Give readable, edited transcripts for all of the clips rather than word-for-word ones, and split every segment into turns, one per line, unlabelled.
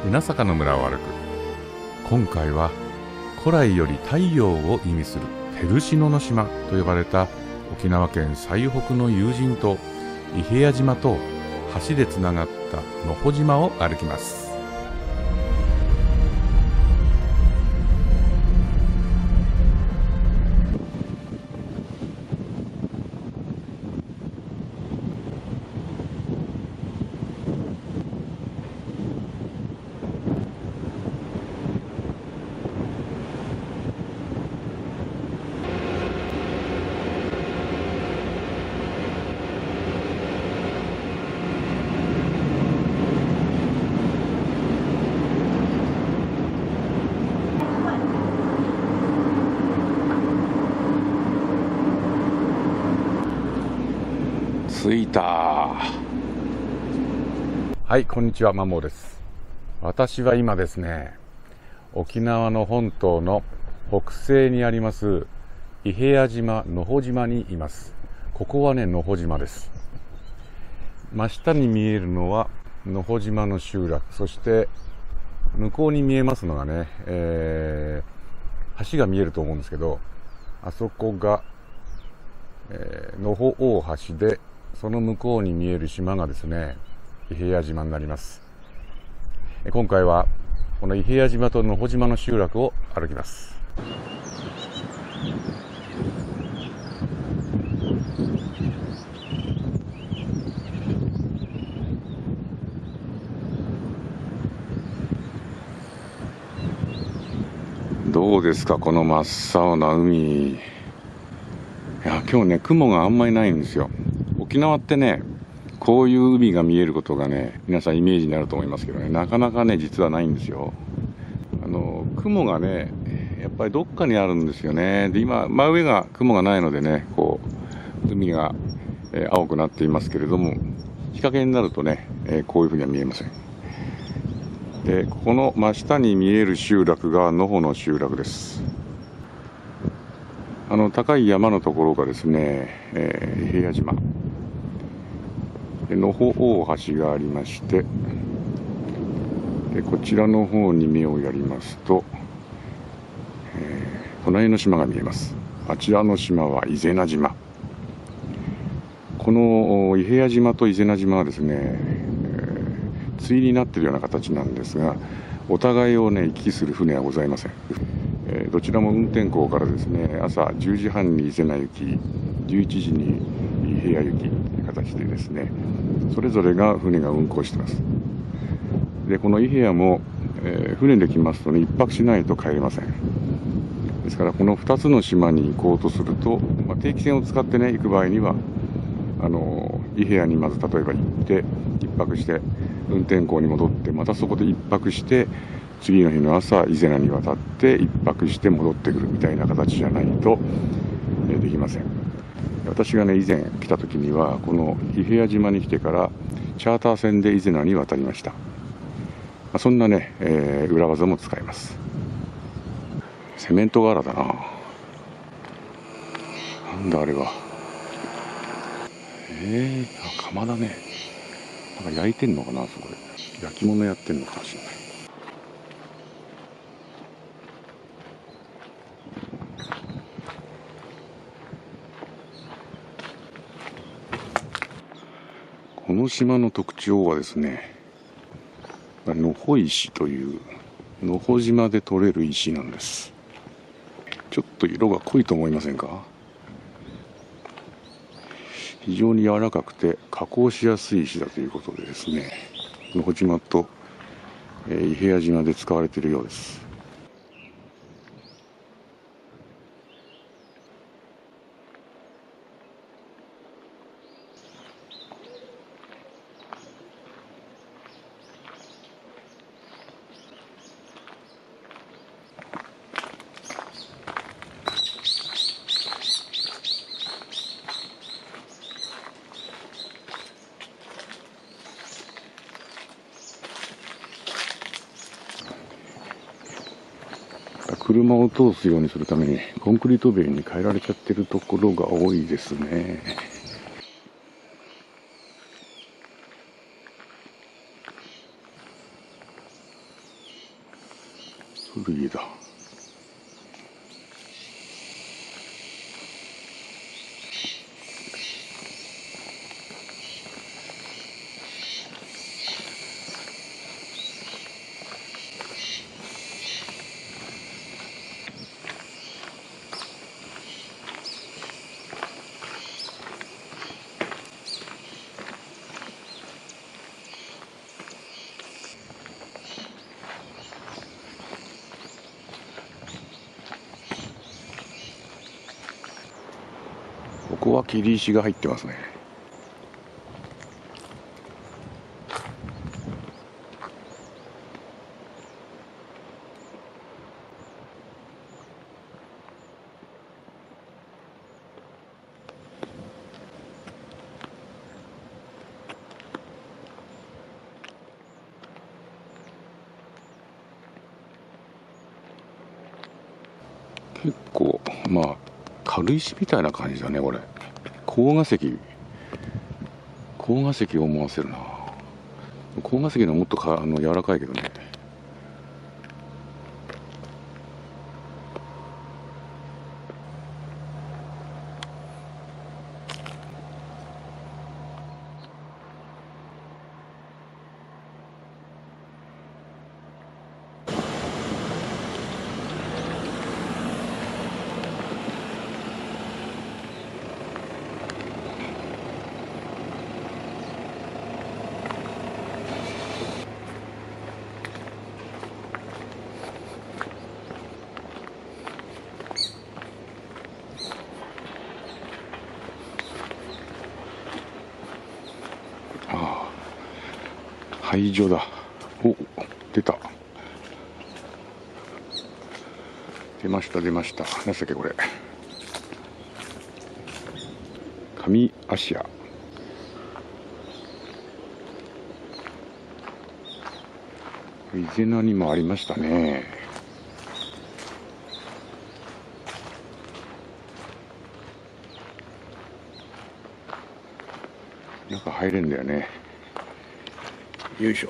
稲坂の村を歩く。今回は古来より太陽を意味するペルシノの島と呼ばれた沖縄県最北の有人島伊平屋島と橋でつながった野穂島を歩きます。着いた。はい、こんにちは、マモです。私は今ですね、沖縄の本島の北西にあります伊平屋島野穂島にいます。ここはね、野穂島です。真下に見えるのは野穂島の集落、そして向こうに見えますのがね、橋が見えると思うんですけど、あそこが、野穂大橋で、その向こうに見える島がですね、伊平屋島になります。今回はこの伊平屋島と野穂島の集落を歩きます。どうですか、この真っ青な海。いや、今日ね、雲があんまりないんですよ。沖縄ってね、こういう海が見えることがね、皆さんイメージになると思いますけどね、なかなかね、実はないんですよ。雲がね、やっぱりどっかにあるんですよね。で、今、真上が雲がないのでね、こう、海が、青くなっていますけれども、日陰になるとね、こういうふうには見えません。で、ここの真下に見える集落が野穂の集落です。高い山のところがですね、伊平屋島。野穂大橋がありまして、でこちらの方に目をやりますと、隣の島が見えます。あちらの島は伊是名島。この伊平屋島と伊是名島はですね、対になっているような形なんですが、お互いをね、行き来する船はございません。どちらも運転港からですね、朝10時半に伊是名行き、11時に伊平屋行きという形でですね、それぞれが船が運航しています。で、この伊平屋も、船で来ますとね、一泊しないと帰れません。ですからこの2つの島に行こうとすると、定期船を使ってね、行く場合には伊平屋にまず例えば行って一泊して運転港に戻って、またそこで一泊して次の日の朝伊是名に渡って一泊して戻ってくるみたいな形じゃないと、できません。私がね、以前来た時にはこの伊平屋島に来てからチャーター船で伊是名に渡りました。そんなね、裏技も使えます。セメント瓦だな。なんだあれは。釜だね。なんか焼いてんのかな、そこで。焼き物やってんのかもしれない。この島の特徴はですね、野穂石という野穂島で採れる石なんです。ちょっと色が濃いと思いませんか？非常に柔らかくて加工しやすい石だということでですね、野穂島と伊平屋島で使われているようです。車を通すようにするためにコンクリート塀に変えられちゃってるところが多いですね。古い家だ。ここは切り石が入ってますね。結構軽石みたいな感じだねこれ。高画石を思わせるな。高画石のはもっと柔らかいけどね。廃所だ。お、出た。出ました。何だっけこれ。上芦屋。伊是名にもありましたね。中入れんだよね。よいしょ。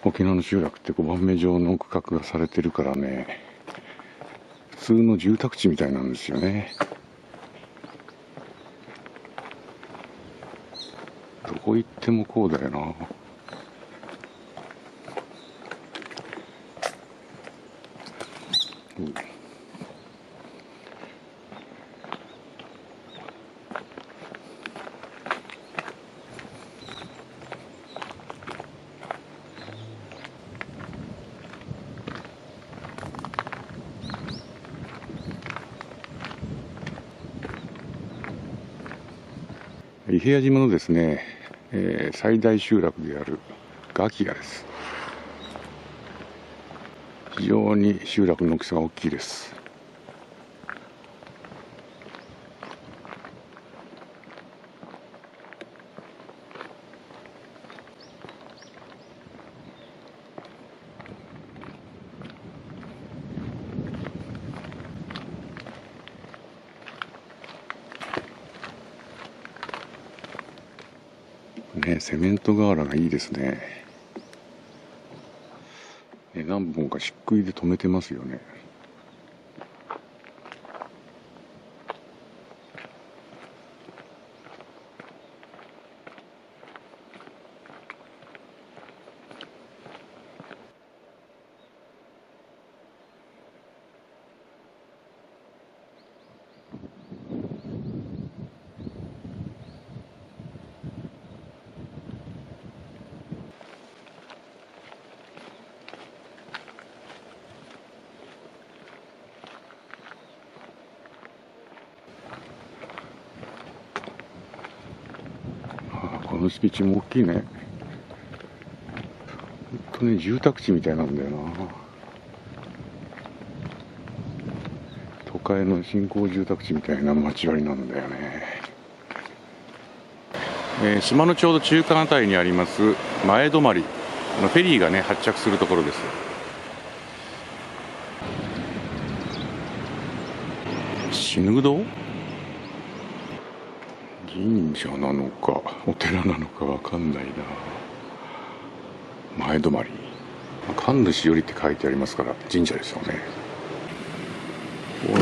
沖縄の集落って5番目状の区画がされてるからね、普通の住宅地みたいなんですよね。どこ行ってもこうだよな。伊平屋島のですね、最大集落であるガキヤです。非常に集落の大きさが大きいです。ね、セメント瓦がいいですね。何本か漆喰で留めてますよね。この敷地も大きいね。ほんとね、住宅地みたいなんだよな。都会の新興住宅地みたいな街割りなんだよね。島のちょうど中間あたりにあります前泊、フェリーがね発着するところです。絹堂？神社なのかお寺なのかわかんないな。前泊、神主よりって書いてありますから神社ですよね。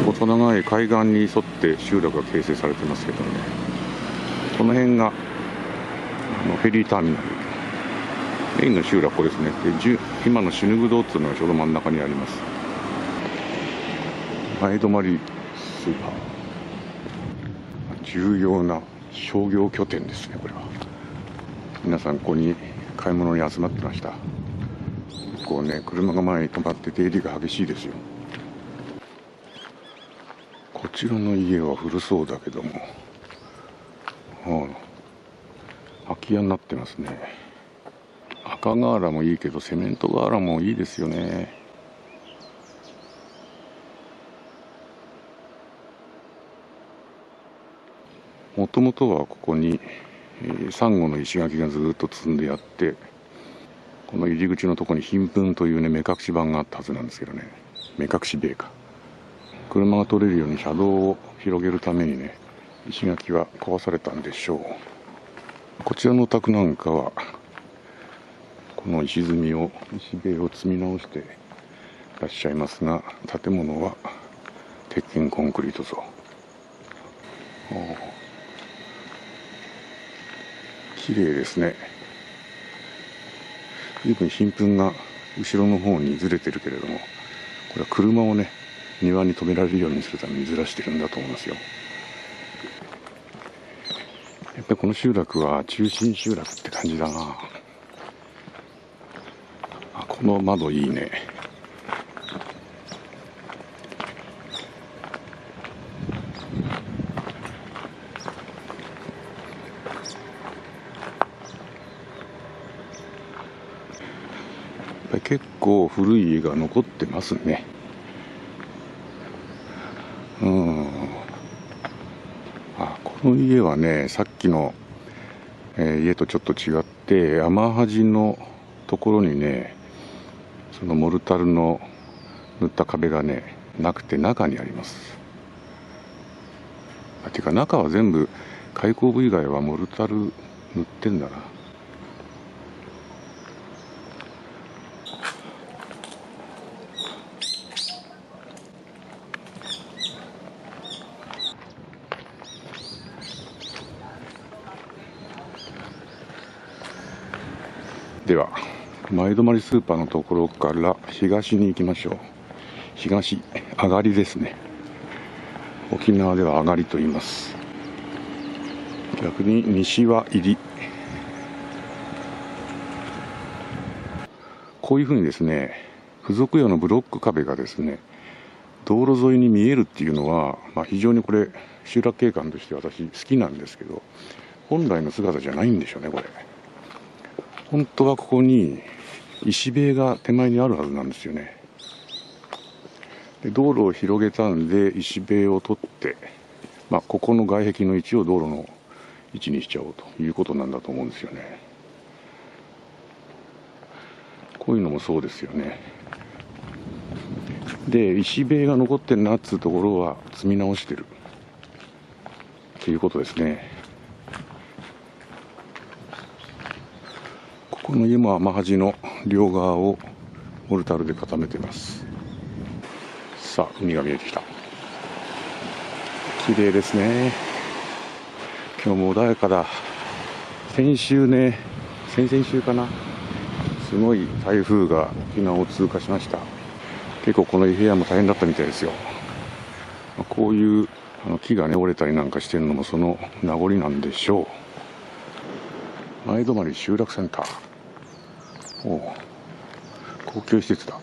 細長い海岸に沿って集落が形成されてますけどね、この辺がフェリーターミナル、メインの集落ここですね。で今の絹堂っていうのがちょうど真ん中にあります。前泊スーパー、重要な商業拠点ですね。これは皆さんここに買い物に集まってました。こうね、車が前に止まって出入りが激しいですよ。こちらの家は古そうだけども、空き家になってますね。赤瓦もいいけどセメント瓦もいいですよね。もともとはここにサンゴの石垣がずっと積んであって、この入り口のところに貧粉というね目隠し板があったはずなんですけどね、目隠し塀か。車が通れるように車道を広げるためにね石垣は壊されたんでしょう。こちらのお宅なんかはこの石塀を積み直してらっしゃいますが、建物は鉄筋コンクリート造。綺麗ですね。随分貧粉が後ろの方にずれてるけれども、これは車をね庭に止められるようにするためにずらしてるんだと思いますよ。やっぱりこの集落は中心集落って感じだな。この窓いいね。結構古い家が残ってますね。この家はね、さっきの、家とちょっと違って、山端のところにね、そのモルタルの塗った壁がねなくて中にあります。てか中は全部開口部以外はモルタル塗ってんだな。では前泊スーパーのところから東に行きましょう。東、上がりですね。沖縄では上がりと言います。逆に西は入り。こういうふうにですね、付属用のブロック壁がですね道路沿いに見えるっていうのは、非常にこれ集落景観として私好きなんですけど、本来の姿じゃないんでしょうね、これ。本当はここに石塀が手前にあるはずなんですよね。で道路を広げたんで石塀を取って、ここの外壁の位置を道路の位置にしちゃおうということなんだと思うんですよね。こういうのもそうですよね。で石塀が残ってるなっつうところは積み直してるということですね。この家も天橋の両側をモルタルで固めています。さあ、海が見えてきた。綺麗ですね。今日も穏やかだ。先週ね、先々週かな、すごい台風が沖縄を通過しました。結構この伊平屋も大変だったみたいですよ。こういう木がね折れたりなんかしてるのもその名残なんでしょう。前泊集落センター。公共施設だ。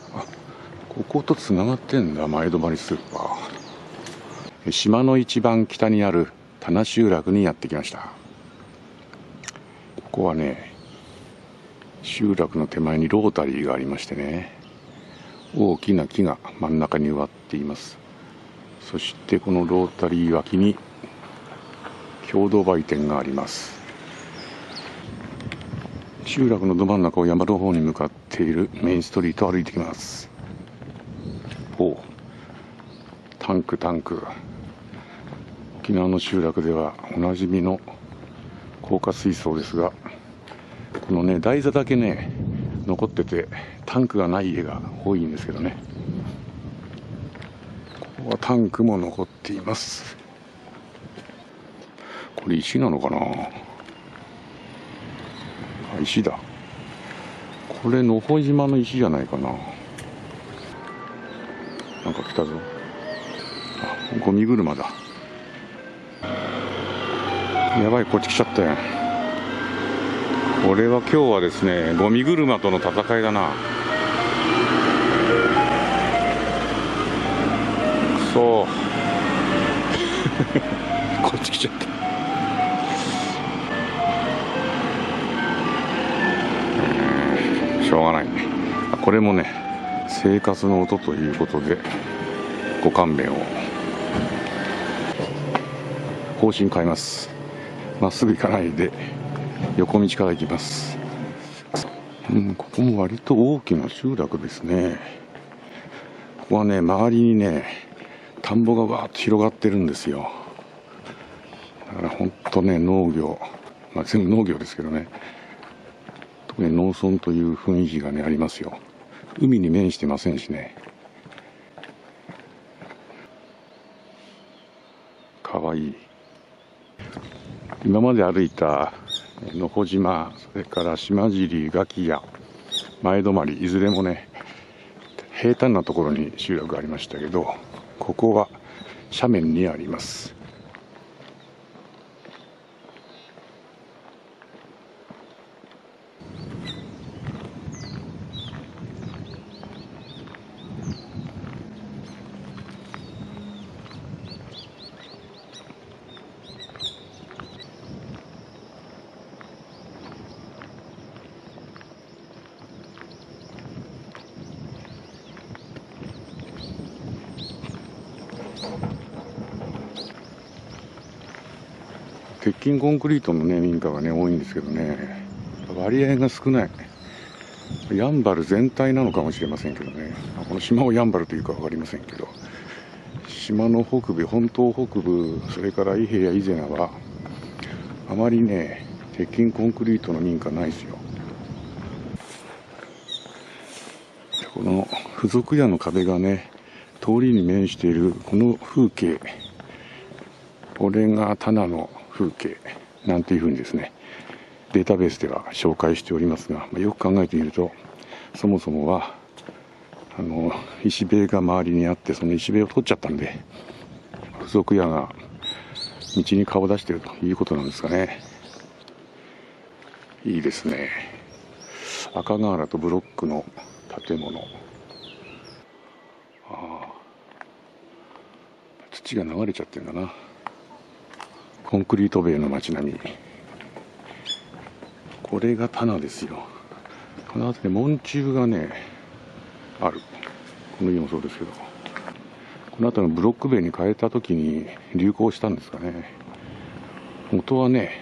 こことつながってんだ、前泊スーパー。島の一番北にある棚集落にやってきました。ここはね、集落の手前にロータリーがありましてね、大きな木が真ん中に植わっています。そしてこのロータリー脇に共同売店があります。集落のど真ん中を山の方に向かっているメインストリートを歩いてきます。タンク。沖縄の集落ではおなじみの高架水槽ですが、このね台座だけね残っててタンクがない家が多いんですけどね。ここはタンクも残っています。これ石なのかな。石だ。これ野穂島の石じゃないかな。なんか来たぞ。ゴミ車だ。やばい、こっち来ちゃったよ。これは今日はですね、ゴミ車との戦いだな。くそこっち来ちゃった。しょうがないね。これもね生活の音ということでご勘弁を。方針変えます。まっすぐ行かないで横道から行きます。ここも割と大きな集落ですね。ここはね周りにね田んぼがわーっと広がってるんですよ。だから本当ね農業、全部農業ですけどね、特に農村という雰囲気がねありますよ。海に面してませんしね。かわいい。今まで歩いた野穂島、それから島尻、ガキ屋、前泊、いずれもね平坦なところに集落がありましたけど、ここは斜面にあります。鉄筋コンクリートのね民家がね多いんですけどね、割合が少ない。やんばる全体なのかもしれませんけどね、この島をやんばるというか分かりませんけど、島の北部、本島北部、それから伊平や伊是名はあまりね鉄筋コンクリートの民家ないですよ。この付属屋の壁がね通りに面しているこの風景、これが棚の風景なんていうふうにですねデータベースでは紹介しておりますが、よく考えてみるとそもそもは石塀が周りにあって、その石塀を取っちゃったんで付属屋が道に顔を出しているということなんですかね。いいですね。赤瓦とブロックの建物。土が流れちゃってるんだな。コンクリート塀の街並み。これが棚ですよ。この辺り門柱がねある。この家もそうですけど、この辺りのブロック塀に変えた時に流行したんですかね。元はね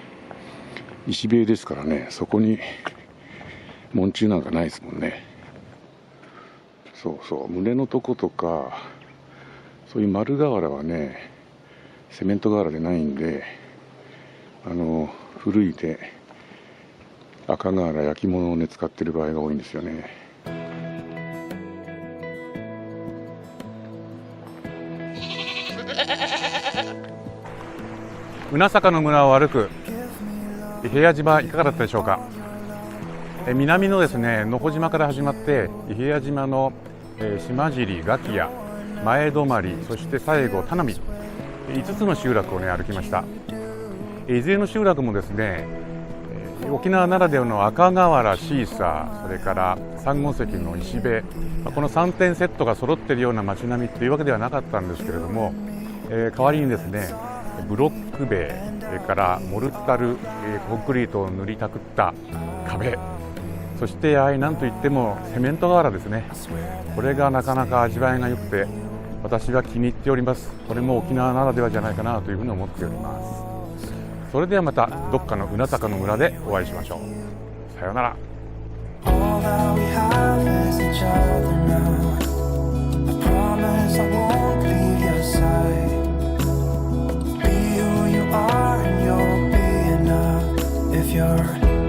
石塀ですからね、そこに門柱なんかないですもんね。そうそう、胸のとことかそういう丸瓦はねセメント瓦でないんで、古いで赤瓦焼き物をね使ってる場合が多いんですよね。
宇坂の村を歩く伊平屋島いかがだったでしょうか。南のですね野穂島から始まって伊平屋島の島尻、ガキヤ、前泊、そして最後田波、5つの集落をね歩きました。いずれの集落もですね沖縄ならではの赤瓦、シーサー、それから三本石の石塀、この3点セットが揃っているような街並みというわけではなかったんですけれども、代わりにですねブロック塀、それからモルタル、コンクリートを塗りたくった壁、そしてやはり何といってもセメント瓦ですね。これがなかなか味わいが良くて私は気に入っております。これも沖縄ならではじゃないかなというふうに思っております。それではまたどっかの宇坂の村でお会いしましょう。さようなら。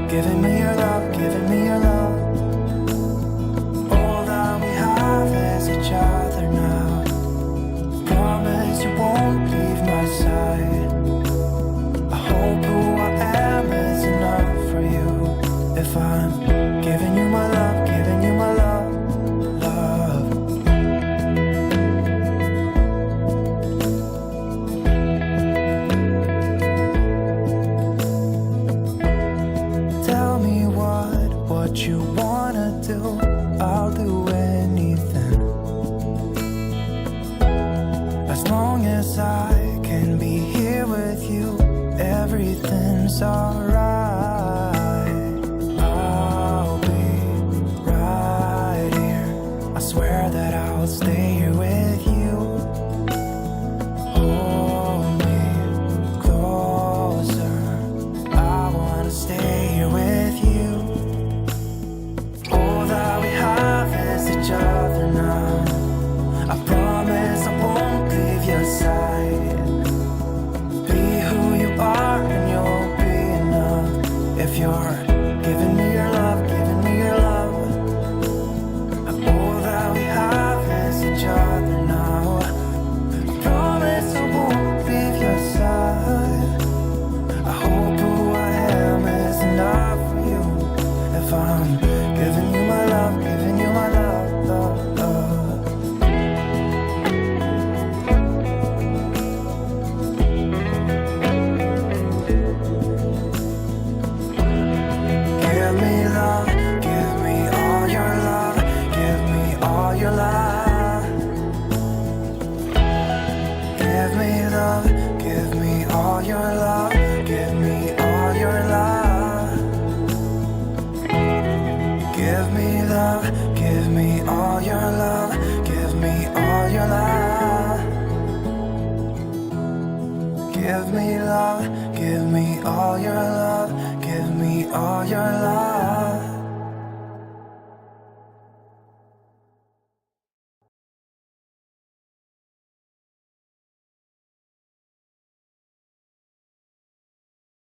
Giving me your love, giving me your love. All that we have is each other now. Promise you won't leave my side. I hope who I am is enough for you. If I'm giving you my love, giving you my love, love. Tell me what you wanna do, I'll do anything. As long as I can be here with you, everything's alright. I'll be right here, I swear that I'll stay here with you. Hold me closer, I wanna stay here with you. All that we have is each other now. I promise I won't leave your side. Be who you are and you'll be enough. If you're giving me your love, giving me your love. All that we have is each other now. I promise I won't leave your side. I hope who I am is enough for you. If I'm giving you my love, giving you my love, love, love. Give me love, give me all your love, give me all your love. Give me love, give me all your love, give me all your love. Give me love, give me all your love, give me all your love. Give me love, give me all your love, give me all your love.